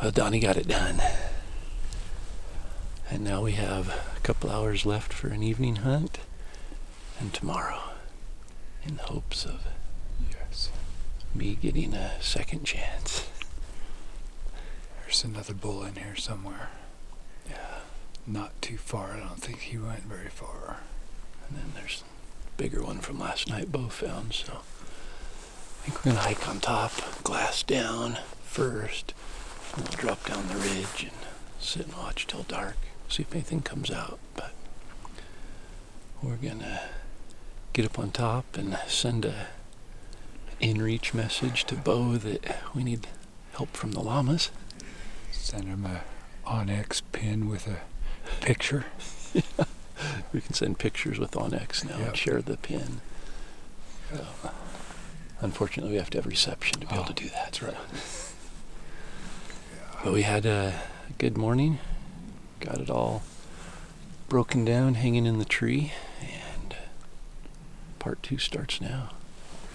Well, Donnie got it done. And now we have a couple hours left for an evening hunt. And tomorrow, in the hopes of me getting a second chance. There's another bull in here somewhere. Yeah. Not too far. I don't think he went very far. And then there's a bigger one from last night Beau found, so I think we're going to hike on top, glass down first, and we'll drop down the ridge and sit and watch till dark, see if anything comes out. But we're going to get up on top and send a in-reach message to Beau that we need help from the llamas. Send him a Onyx pin with a picture. Yeah. We can send pictures with Onyx now and share the pin. So, unfortunately, we have to have reception to be able to do that. That's right. But we had a good morning. Got it all broken down, hanging in the tree, and part 2 starts now.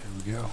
Here we go.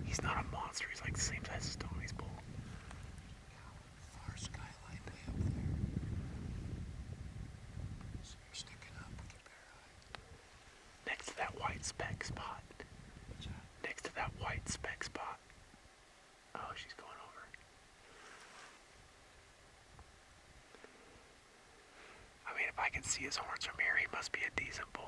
He's not a monster. He's like the same size as Donnie's bull. Far skyline way up there. So you're sticking up with your bare eye. Next to that white speck spot. What's that? Next to that white speck spot. Oh, she's going over. I can see his horns from here. He must be a decent bull.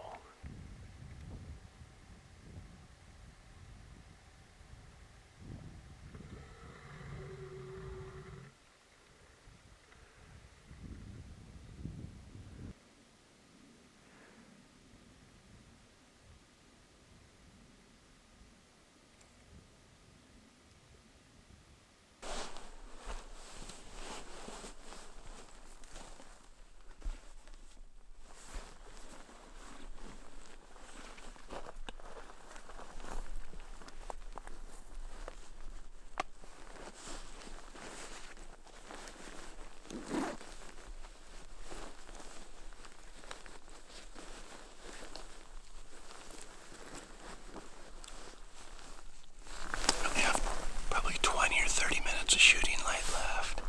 We have probably 20 or 30 minutes of shooting light left.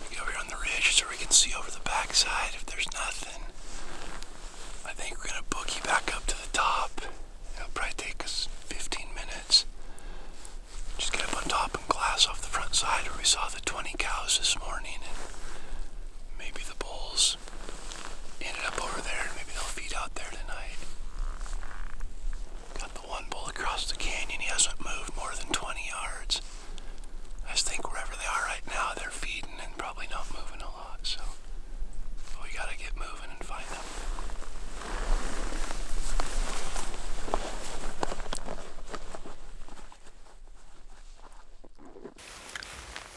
We go over here on the ridge so we can see over the backside if there's nothing. I think we're gonna boogie back up to the top. It'll probably take us 15 minutes. Just get up on top and glass off the front side where we saw the 20 cows this morning, and maybe the bulls ended up over there, and maybe they'll feed out there tonight. Got the one bull across the canyon. He hasn't moved more than 20 yards. I just think wherever they are right now, they're feeding and probably not moving a lot, so we gotta get moving and find them.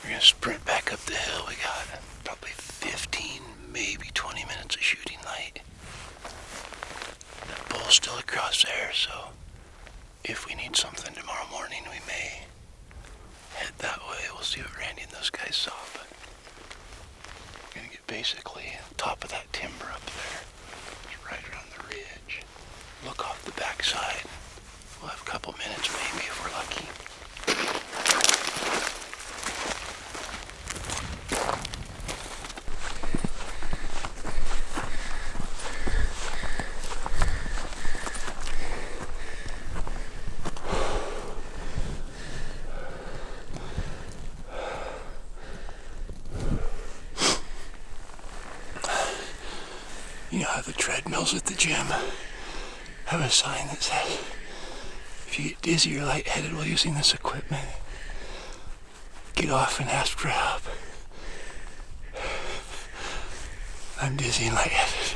We're gonna sprint back up the hill. We got probably 15, maybe 20 minutes of shooting light. That bull's still across there, so if we need something tomorrow morning, we may head that way. We'll see what Randy and those guys saw, but we're gonna get basically on top of that timber up there. It's right around the ridge. Look off the backside. We'll have a couple minutes maybe if we're lucky. You know how the treadmills at the gym have a sign that says, if you get dizzy or lightheaded while using this equipment, get off and ask for help. I'm dizzy and lightheaded.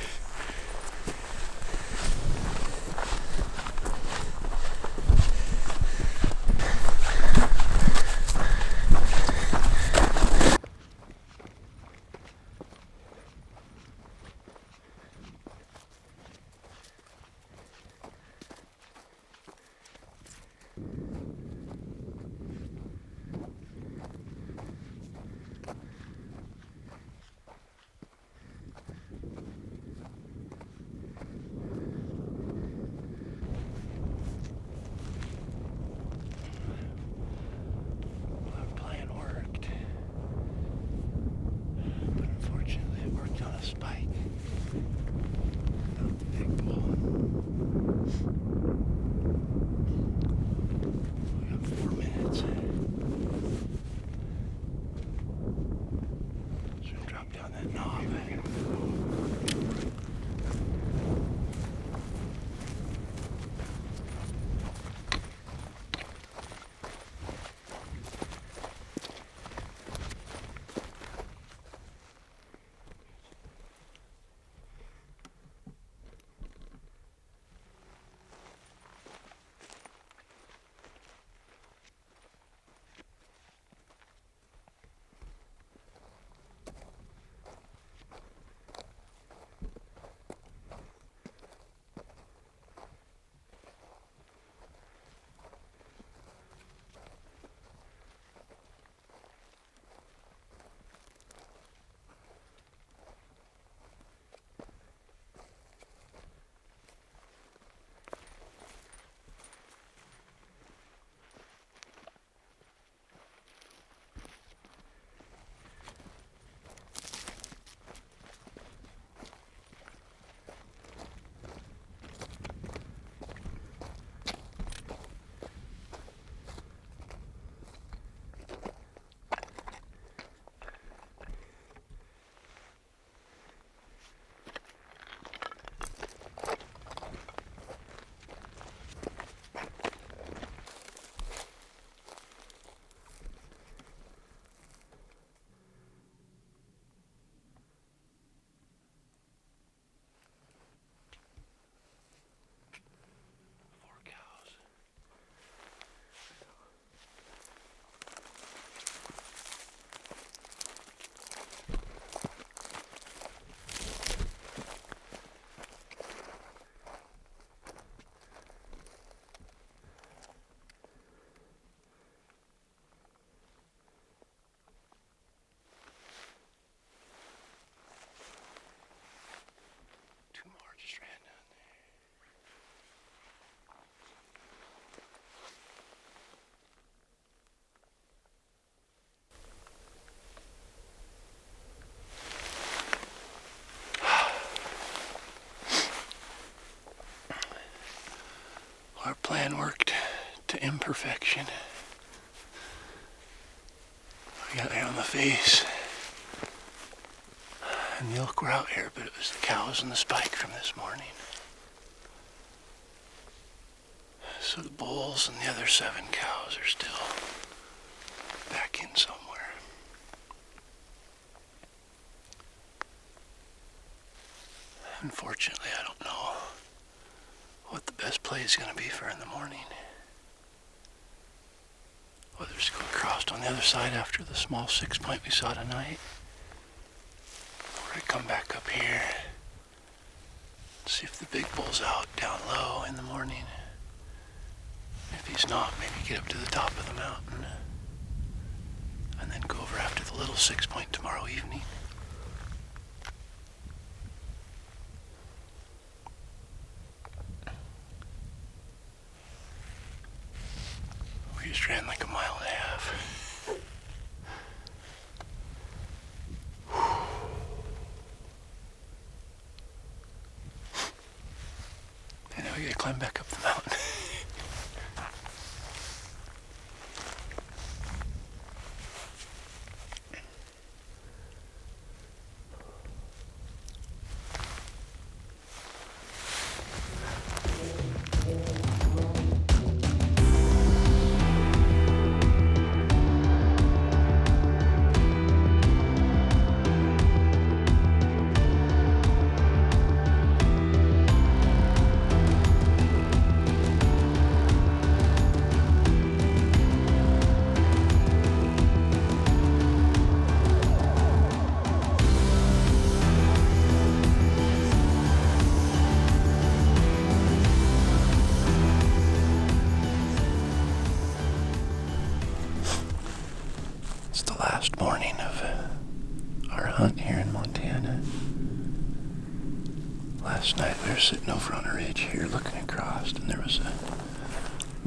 perfection. I got hair on the face. And the elk were out here, but it was the cows and the spike from this morning. So the bulls and the other 7 cows are still back in somewhere. Unfortunately, I don't know what the best play is going to be for in the morning. Whether it's go across on the other side after the small 6-point we saw tonight, or I come back up here, see if the big bull's out down low in the morning. If he's not, maybe get up to the top of the mountain and then go over after the little 6-point tomorrow evening. We just ran like a mile and a half. And now we gotta climb back up the mountain. Morning of our hunt here in Montana. Last night we were sitting over on a ridge here looking across, and there was a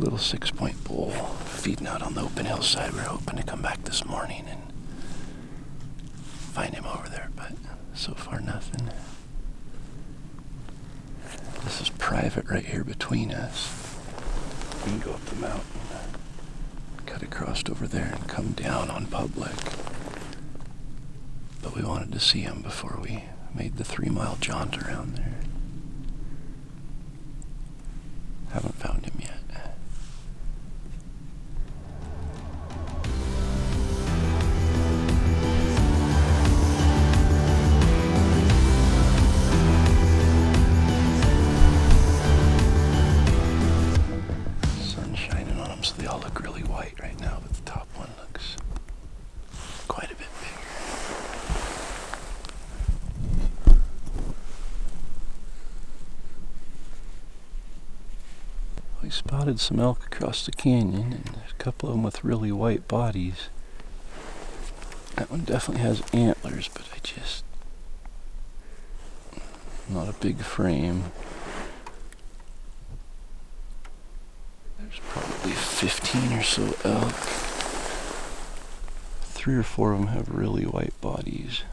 little 6-point bull feeding out on the open hillside. We were hoping to come back this morning and find him over there, but so far nothing. This is private right here between us. We can go up the mountain, cut across over there and come down on public. But we wanted to see him before we made the 3-mile jaunt around there. Haven't found him yet. Sun's shining on them, so they all look really white right now, but the top one looks quite a bit bigger. We spotted some elk across the canyon, and there's a couple of them with really white bodies. That one definitely has antlers, but not a big frame. There's probably 15 or so elk. 3 or 4 of them have really white bodies.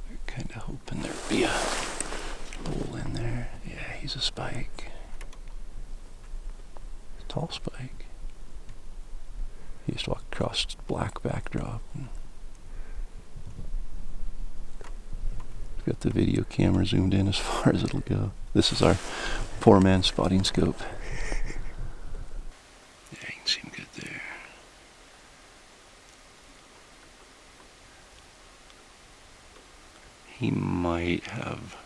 We're kind of hoping there'd be a bull in there. Yeah, he's a spike. A tall spike. He just walked across black backdrop. And got the video camera zoomed in as far as it'll go. This is our poor man spotting scope. Yeah, you can see him good there. He might have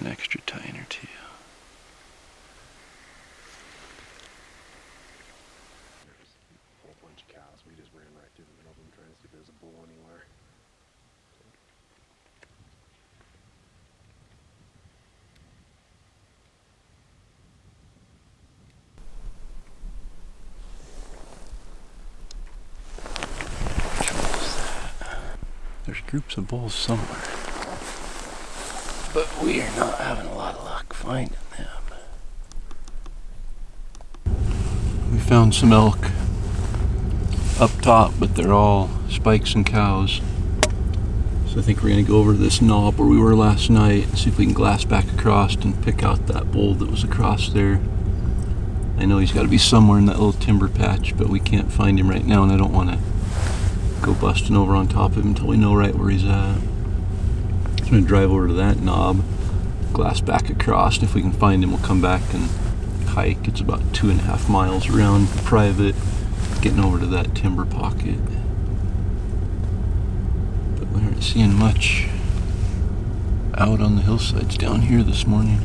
an extra tine or 2. There's a whole bunch of cows. We just ran right through the middle of them trying to see if there's a bull anywhere. There's groups of bulls somewhere, but we are not having a lot of luck finding them. We found some elk up top, but they're all spikes and cows. So I think we're gonna go over to this knob where we were last night and see if we can glass back across and pick out that bull that was across there. I know he's got to be somewhere in that little timber patch, but we can't find him right now, and I don't want to go busting over on top of him until we know right where he's at. So I'm gonna drive over to that knob, glass back across, and if we can find him, we'll come back and hike. It's about 2.5 miles around private, getting over to that timber pocket. But we aren't seeing much out on the hillsides down here this morning.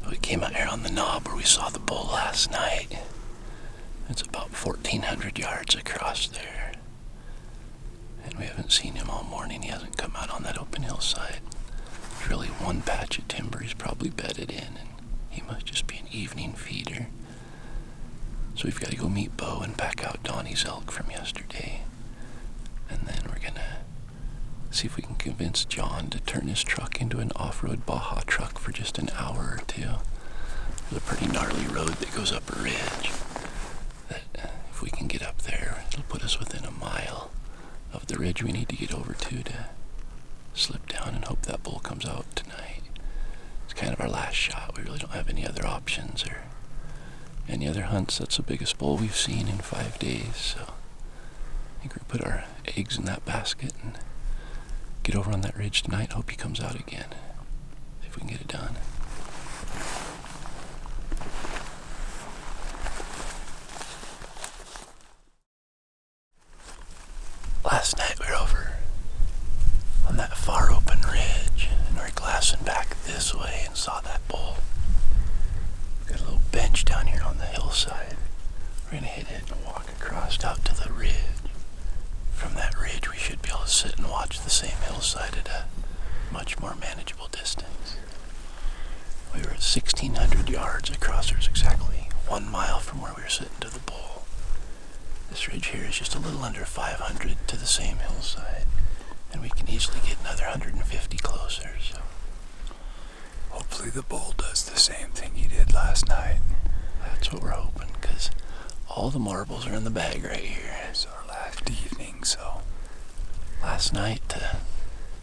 We came out here on the knob where we saw the bull last night. It's about 1,400 yards across there. And we haven't seen him all morning. He hasn't come out on that open hillside. There's really one patch of timber he's probably bedded in, and he must just be an evening feeder. So we've got to go meet Beau and pack out Donnie's elk from yesterday. And then we're gonna see if we can convince John to turn his truck into an off-road Baja truck for just an hour or two. There's a pretty gnarly road that goes up a ridge that if we can get up there, it'll put us within a mile of the ridge we need to get over to slip down and hope that bull comes out tonight. It's kind of our last shot. We really don't have any other options or any other hunts. That's the biggest bull we've seen in 5 days, so I think we'll put our eggs in that basket and get over on that ridge tonight. Hope he comes out again. See if we can get it done. Last night we were over on that far open ridge and we were glassing back this way and saw that bull. We've got a little bench down here on the hillside. We're gonna hit it and walk across out to the ridge. From that ridge, we should be able to sit and watch the same hillside at a much more manageable distance. We were at 1,600 yards across. There's exactly 1 mile from where we were sitting to the bull. This ridge here is just a little under 500 to the same hillside, and we can easily get another 150 closer. So Hopefully the bull does the same thing he did last night. that's what we're hoping, because all the marbles are in the bag right here. It's our last evening, so Last night,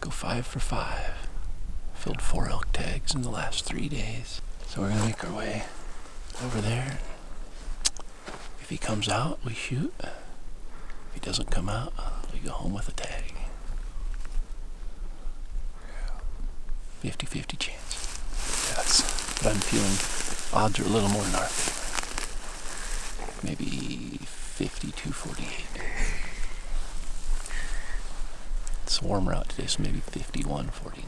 go 5 for 5. Filled 4 elk tags in the last 3 days. So we're gonna make our way over there. If he comes out, we shoot. If he doesn't come out, we go home with a tag. 50-50 chance. yes. But I'm feeling odds are a little more in our favor. Maybe 52-48. It's warmer out today, so maybe 51-49.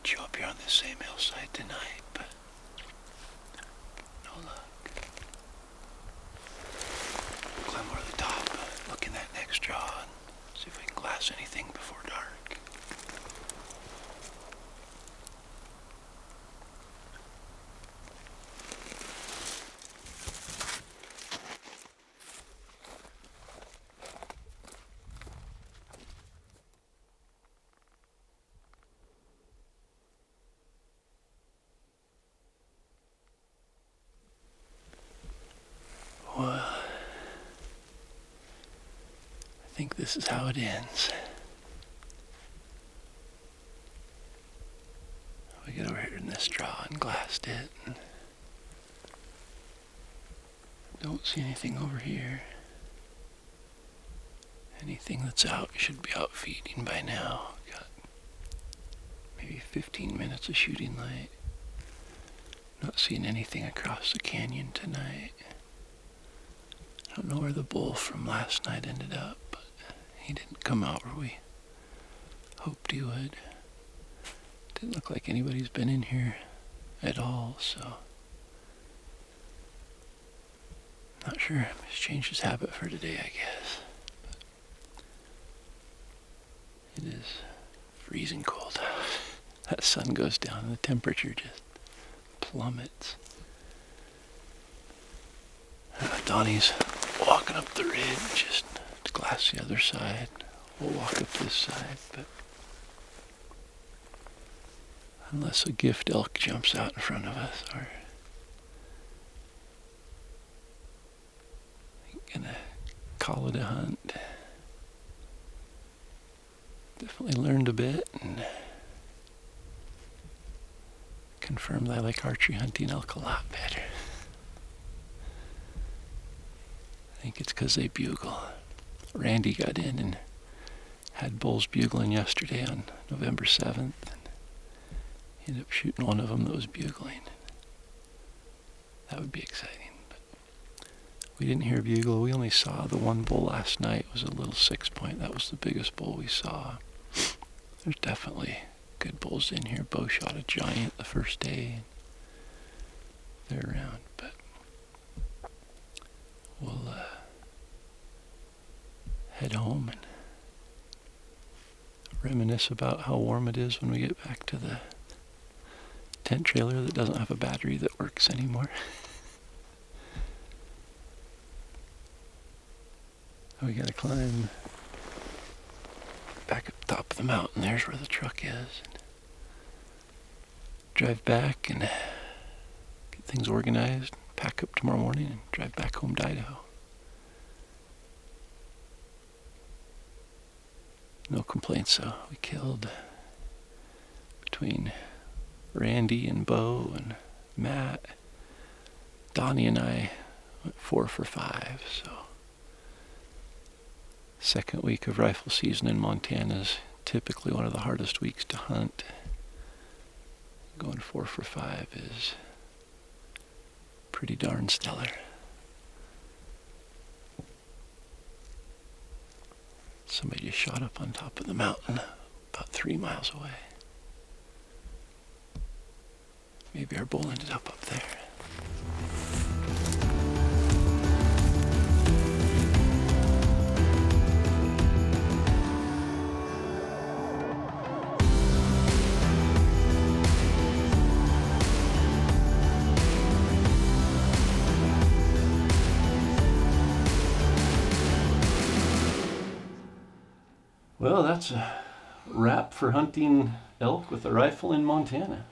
show up here on this same hillside tonight, but no luck. Climb over the top, look in that next draw, and see if we can glass anything before dark. Well, I think this is how it ends. We get over here in this draw and glassed it. And don't see anything over here. Anything that's out should be out feeding by now. Got maybe 15 minutes of shooting light. Not seeing anything across the canyon tonight. I don't know where the bull from last night ended up, but he didn't come out where we hoped he would. Didn't look like anybody's been in here at all, so not sure. He's changed his habit for today, I guess. But it is freezing cold. That sun goes down and the temperature just plummets. Donnie's walking up the ridge just to glass the other side. We'll walk up this side, but unless a gift elk jumps out in front of us, we're gonna call it a hunt. Definitely learned a bit and confirmed I like archery hunting elk a lot better. I think it's because they bugle. Randy got in and had bulls bugling yesterday on November 7th. And he ended up shooting one of them that was bugling. That would be exciting. But we didn't hear bugle. We only saw the one bull last night. It was a little 6-point. That was the biggest bull we saw. There's definitely good bulls in here. Beau shot a giant the first day. They're around, but we'll head home and reminisce about how warm it is when we get back to the tent trailer that doesn't have a battery that works anymore. We gotta climb back up top of the mountain. There's where the truck is. And drive back and get things organized, pack up tomorrow morning and drive back home to Idaho. No complaints though. We killed between Randy and Beau and Matt. Donnie and I went 4 for 5, so second week of rifle season in Montana is typically one of the hardest weeks to hunt. Going 4 for 5 is pretty darn stellar. Somebody just shot up on top of the mountain about 3 miles away. Maybe our bull ended up there. Well, that's a wrap for hunting elk with a rifle in Montana.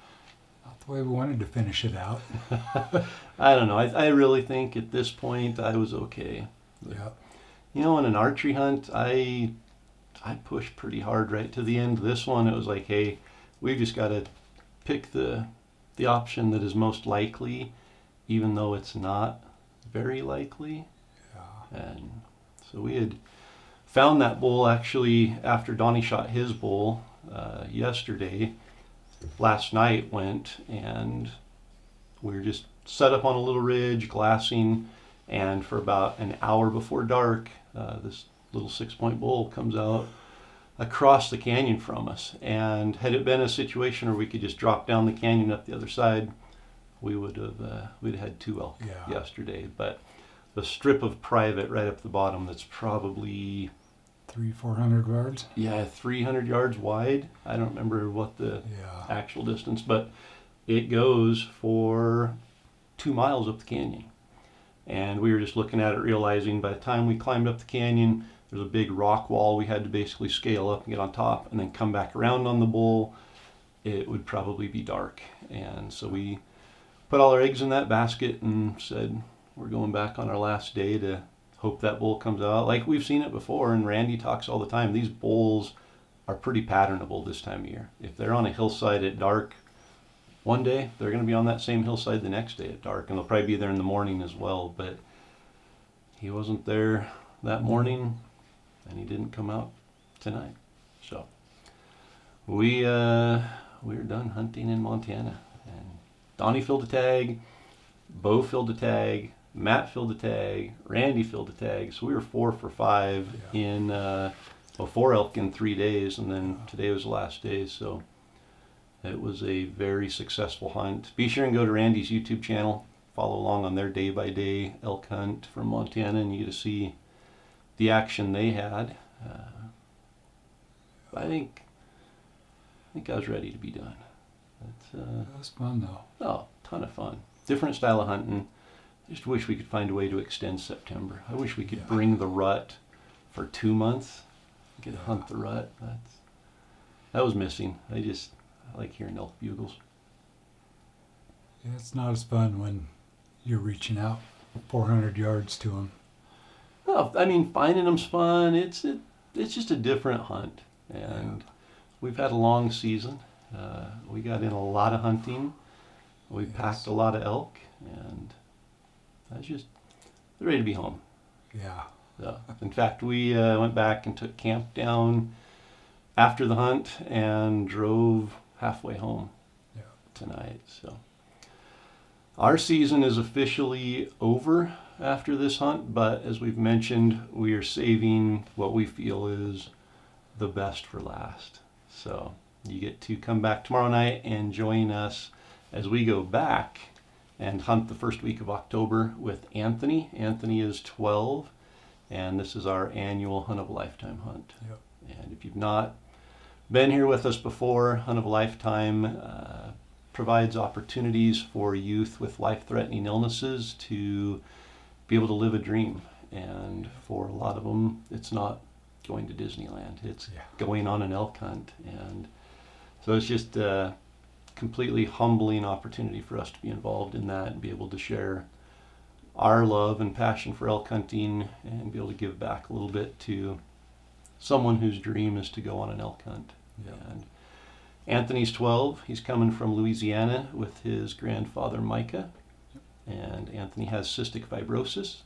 Not the way we wanted to finish it out. I don't know. I really think at this point I was okay. Yeah. You know, in an archery hunt, I pushed pretty hard right to the end. This one, it was like, hey, we've just got to pick the option that is most likely, even though it's not very likely. Yeah. And so we had found that bull actually after Donnie shot his bull yesterday. Last night went and we were just set up on a little ridge glassing, and for about an hour before dark this little 6-point bull comes out across the canyon from us. And had it been a situation where we could just drop down the canyon up the other side, we'd have had 2 elk yesterday. But the strip of private right up the bottom that's probably 300-400 yards. Yeah, 300 yards wide. I don't remember what the actual distance, but it goes for 2 miles up the canyon. And we were just looking at it, realizing by the time we climbed up the canyon, there's a big rock wall we had to basically scale up and get on top and then come back around on the bull. It would probably be dark. And so we put all our eggs in that basket and said, we're going back on our last day to hope that bull comes out. Like we've seen it before, and Randy talks all the time, these bulls are pretty patternable this time of year. If they're on a hillside at dark one day, they're going to be on that same hillside the next day at dark, and they'll probably be there in the morning as well. But he wasn't there that morning, and he didn't come out tonight. So we were done hunting in Montana, and Donnie filled a tag, Beau filled a tag, Matt filled a tag, Randy filled a tag. So we were 4 for 5 in 4 elk in 3 days, and then today was the last day. So it was a very successful hunt. Be sure and go to Randy's YouTube channel, follow along on their day-by-day elk hunt from Montana, and you get to see the action they had. I think I was ready to be done. That was fun though. Oh, ton of fun. Different style of hunting. I just wish we could find a way to extend September. I wish we could bring the rut for 2 months. Get to hunt the rut. That was missing. I like hearing elk bugles. Yeah, it's not as fun when you're reaching out 400 yards to them. Oh, I mean, finding them's fun. It's just a different hunt, and we've had a long season. We got in a lot of hunting. We packed a lot of elk, and I was just ready to be home. Yeah. In fact, we went back and took camp down after the hunt and drove halfway home tonight. So our season is officially over after this hunt, but as we've mentioned, we are saving what we feel is the best for last. So you get to come back tomorrow night and join us as we go back and hunt the first week of October with Anthony. Anthony is 12, and this is our annual Hunt of a Lifetime hunt. Yep. And if you've not been here with us before, Hunt of a Lifetime provides opportunities for youth with life-threatening illnesses to be able to live a dream. And for a lot of them, it's not going to Disneyland. It's going on an elk hunt. And so it's just a completely humbling opportunity for us to be involved in that and be able to share our love and passion for elk hunting and be able to give back a little bit to someone whose dream is to go on an elk hunt. And Anthony's 12. He's coming from Louisiana with his grandfather Micah. And Anthony has cystic fibrosis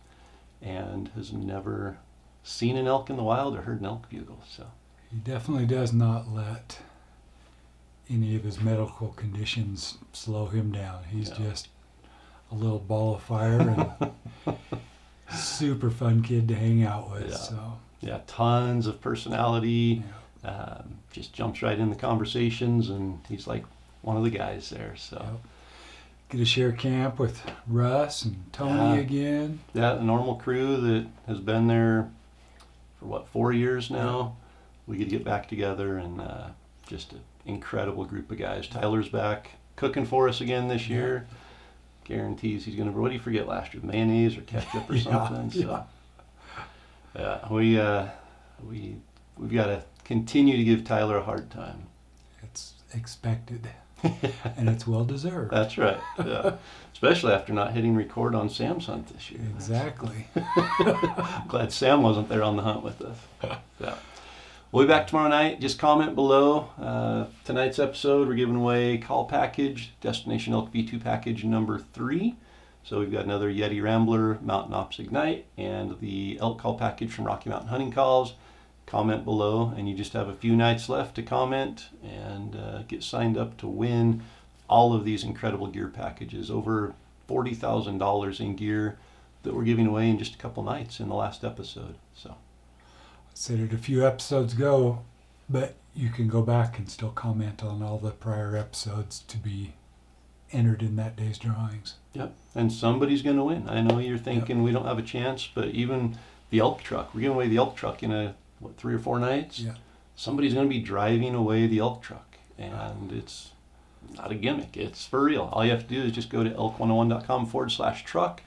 and has never seen an elk in the wild or heard an elk bugle. So he definitely does not let any of his medical conditions slow him down. He's just a little ball of fire and super fun kid to hang out with. So tons of personality. Just jumps right in the conversations, and he's like one of the guys there. So get to share camp with Russ and Tony again. The normal crew that has been there for 4 years now. We get to get back together, and just an incredible group of guys. Tyler's back cooking for us again this year. Guarantees he's gonna. What did he forget last year? Mayonnaise or ketchup or something. So we've got to continue to give Tyler a hard time. It's expected, and it's well deserved. That's right. Yeah. Especially after not hitting record on Sam's hunt this year. Exactly. I'm glad Sam wasn't there on the hunt with us. Yeah. We'll be back tomorrow night. Just comment below. Tonight's episode, we're giving away call package, Destination Elk V2 package number 3. So we've got another YETI Rambler, Mountain Ops Ignite, and the elk call package from Rocky Mountain Hunting Calls. Comment below, and you just have a few nights left to comment and get signed up to win all of these incredible gear packages. Over $40,000 in gear that we're giving away in just a couple nights in the last episode. So I said it a few episodes ago, But you can go back and still comment on all the prior episodes to be entered in that day's drawings. Yep. And somebody's going to win. I know you're thinking we don't have a chance, but even the elk truck, we're giving away the elk truck in 3 or 4 nights. Yeah. Somebody's going to be driving away the elk truck, and it's not a gimmick. It's for real. All you have to do is just go to elk101.com/truck,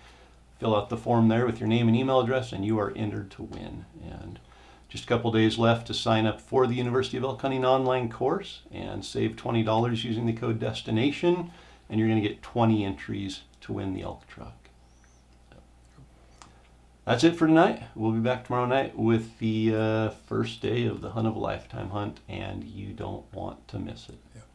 fill out the form there with your name and email address, and you are entered to win. And just a couple days left to sign up for the University of Elk Hunting online course and save $20 using the code DESTINATION, and you're going to get 20 entries to win the elk truck. That's it for tonight. We'll be back tomorrow night with the first day of the Hunt of a Lifetime hunt, and you don't want to miss it. Yep.